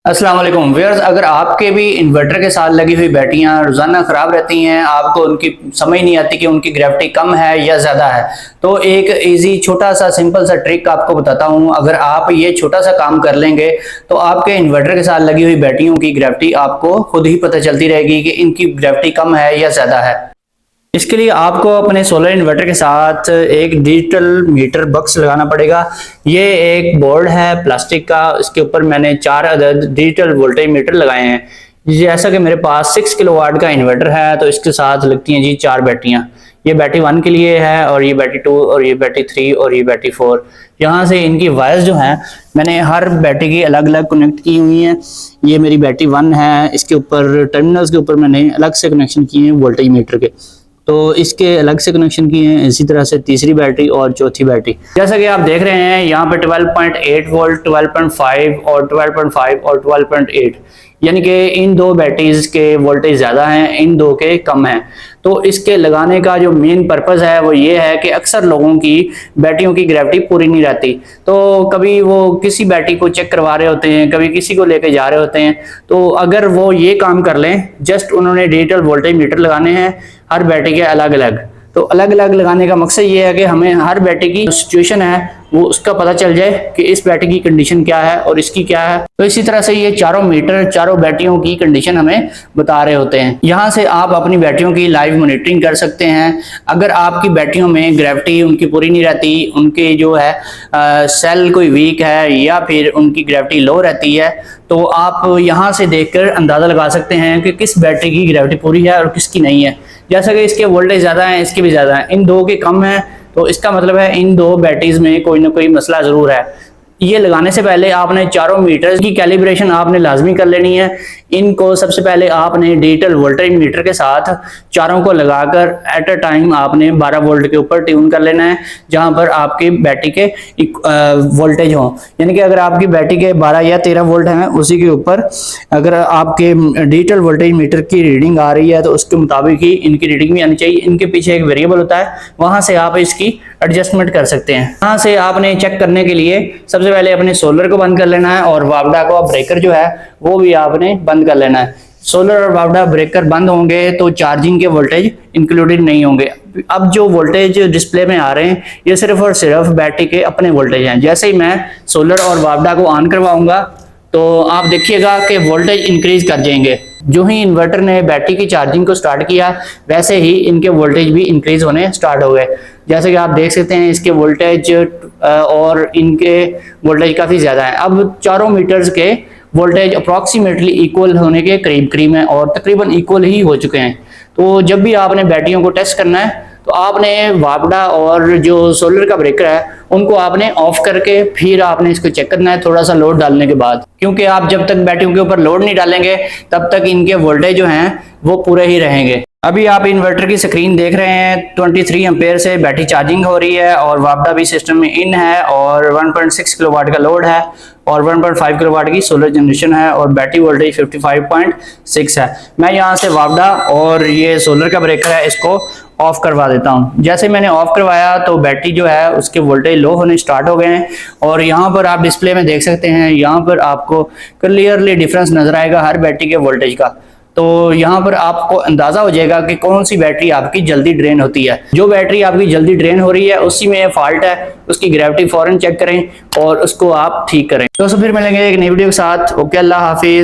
अस्सलाम वालेकुम व्यूअर्स, अगर आपके भी इन्वर्टर के साथ लगी हुई बैटरियां रोजाना खराब रहती हैं, आपको उनकी समझ नहीं आती कि उनकी ग्रेविटी कम है या ज़्यादा है, तो एक इजी छोटा सा सिंपल सा ट्रिक आपको बताता हूं। अगर आप ये छोटा सा काम कर लेंगे तो आपके इन्वर्टर के साथ लगी हुई बैटरियों की ग्रेविटी आपको खुद ही पता चलती रहेगी कि इनकी ग्रेविटी कम है या ज़्यादा है। इसके लिए आपको अपने सोलर इन्वर्टर के साथ एक डिजिटल मीटर बॉक्स लगाना पड़ेगा। ये एक बोर्ड है प्लास्टिक का, इसके ऊपर मैंने 4 अदद डिजिटल वोल्टेज मीटर लगाए हैं। जैसा कि मेरे पास 6 किलोवाट का इन्वर्टर है तो इसके साथ लगती हैं जी 4 बैटरियां। ये बैटरी 1 के लिए है और ये बैटरी 2 और ये बैटरी 3 और ये बैटरी 4। यहाँ से इनकी वायर्स जो हैं मैंने हर बैटरी की अलग अलग कनेक्ट की हुई हैं। ये मेरी बैटरी 1 है, इसके ऊपर टर्मिनल्स के ऊपर मैंने अलग से कनेक्शन किए हैं वोल्टेज मीटर के, तो इसके अलग से कनेक्शन किए हैं। इसी तरह से तीसरी बैटरी और चौथी बैटरी, जैसा कि आप देख रहे हैं यहाँ पे 12.8 वोल्ट, 12.5 और 12.5 और 12.8, यानी कि इन दो बैटरीज के वोल्टेज ज़्यादा हैं, इन दो के कम हैं। तो इसके लगाने का जो मेन पर्पज़ है वो ये है कि अक्सर लोगों की बैटरियों की ग्रेविटी पूरी नहीं रहती, तो कभी वो किसी बैटरी को चेक करवा रहे होते हैं, कभी किसी को लेके जा रहे होते हैं। तो अगर वो ये काम कर लें, जस्ट उन्होंने डिजिटल वोल्टेज मीटर लगाने हैं हर बैटरी के अलग अलग। तो अलग अलग लगाने का मकसद ये है कि हमें हर बैटरी की सिचुएशन है वो उसका पता चल जाए कि इस बैटरी की कंडीशन क्या है और इसकी क्या है। तो इसी तरह से ये चारों मीटर चारों बैटरियों की कंडीशन हमें बता रहे होते हैं। यहाँ से आप अपनी बैटरियों की लाइव मॉनिटरिंग कर सकते हैं। अगर आपकी बैटरियों में ग्रेविटी उनकी पूरी नहीं रहती, उनके जो है सेल कोई वीक है या फिर उनकी ग्रेविटी लो रहती है, तो आप यहाँ से देखकर अंदाज़ा लगा सकते हैं कि किस बैटरी की ग्रेविटी पूरी है और किसकी नहीं है। जैसा कि इसके वोल्टेज ज़्यादा है, इसके भी ज़्यादा है, इन दो के कम है, तो इसका मतलब है इन दो बैटरीज में कोई ना कोई मसला ज़रूर है। ये लगाने से पहले आपने चारों मीटर्स की कैलिब्रेशन आपने लाजमी कर लेनी है। इनको सबसे पहले आपने डिजिटल वोल्टेज मीटर के साथ चारों को लगाकर एट अ टाइम आपने 12 वोल्ट के ऊपर ट्यून कर लेना है, जहां पर आपकी बैटरी के वोल्टेज हों। यानी कि अगर आपकी बैटरी के 12 या 13 वोल्ट हैं, उसी के ऊपर अगर आपके डिजिटल वोल्टेज मीटर की रीडिंग आ रही है तो उसके मुताबिक ही इनकी रीडिंग भी आनी चाहिए। इनके पीछे एक वेरिएबल होता है, वहां से आप इसकी एडजस्टमेंट कर सकते हैं। यहाँ से आपने चेक करने के लिए सबसे पहले अपने सोलर को बंद कर लेना है और वापडा को ब्रेकर जो है वो भी आपने बंद कर लेना है। सोलर और वापडा ब्रेकर बंद होंगे तो चार्जिंग के वोल्टेज इंक्लूडेड नहीं होंगे। अब जो वोल्टेज डिस्प्ले में आ रहे हैं ये सिर्फ और सिर्फ बैटरी के अपने वोल्टेज हैं। जैसे ही मैं सोलर और वापडा को ऑन करवाऊंगा तो आप देखिएगा कि वोल्टेज इंक्रीज कर जाएंगे। जो ही इन्वर्टर ने बैटरी की चार्जिंग को स्टार्ट किया वैसे ही इनके वोल्टेज भी इंक्रीज होने स्टार्ट हो गए। जैसे कि आप देख सकते हैं इसके वोल्टेज और इनके वोल्टेज काफ़ी ज़्यादा है। अब चारों मीटर्स के वोल्टेज अप्रॉक्सीमेटली इक्वल होने के करीब करीब हैं और तकरीबन इक्वल ही हो चुके हैं। तो जब भी आपने बैटरियों को टेस्ट करना है तो आपने वापडा और जो सोलर का ब्रेकर है उनको आपने ऑफ करके फिर आपने इसको चेक करना है थोड़ा सा लोड डालने के बाद, क्योंकि आप जब तक बैटरियों के ऊपर लोड नहीं डालेंगे तब तक इनके वोल्टेज जो हैं वो पूरे ही रहेंगे। अभी आप इन्वर्टर की स्क्रीन देख रहे हैं, 23 एम्पेयर से बैटरी चार्जिंग हो रही है और वापडा भी सिस्टम में इन है और 1.6 किलोवाट का लोड है और 1.5 किलोवाट की सोलर जनरेशन है और बैटरी वोल्टेज 55.6 है। मैं यहाँ से वापडा और ये सोलर का ब्रेकर है इसको ऑफ करवा देता हूँ। जैसे मैंने ऑफ करवाया तो बैटरी जो है उसके वोल्टेज लो होने स्टार्ट हो गए हैं और यहाँ पर आप डिस्प्ले में देख सकते हैं, यहाँ पर आपको क्लियरली डिफरेंस नजर आएगा हर बैटरी के वोल्टेज का। तो यहाँ पर आपको अंदाजा हो जाएगा कि कौन सी बैटरी आपकी जल्दी ड्रेन होती है। जो बैटरी आपकी जल्दी ड्रेन हो रही है उसी में फॉल्ट है, उसकी ग्रेविटी फौरन चेक करें और उसको आप ठीक करें। दोस्तों फिर मिलेंगे एक नई वीडियो के साथ। ओके, अल्लाह हाफिज।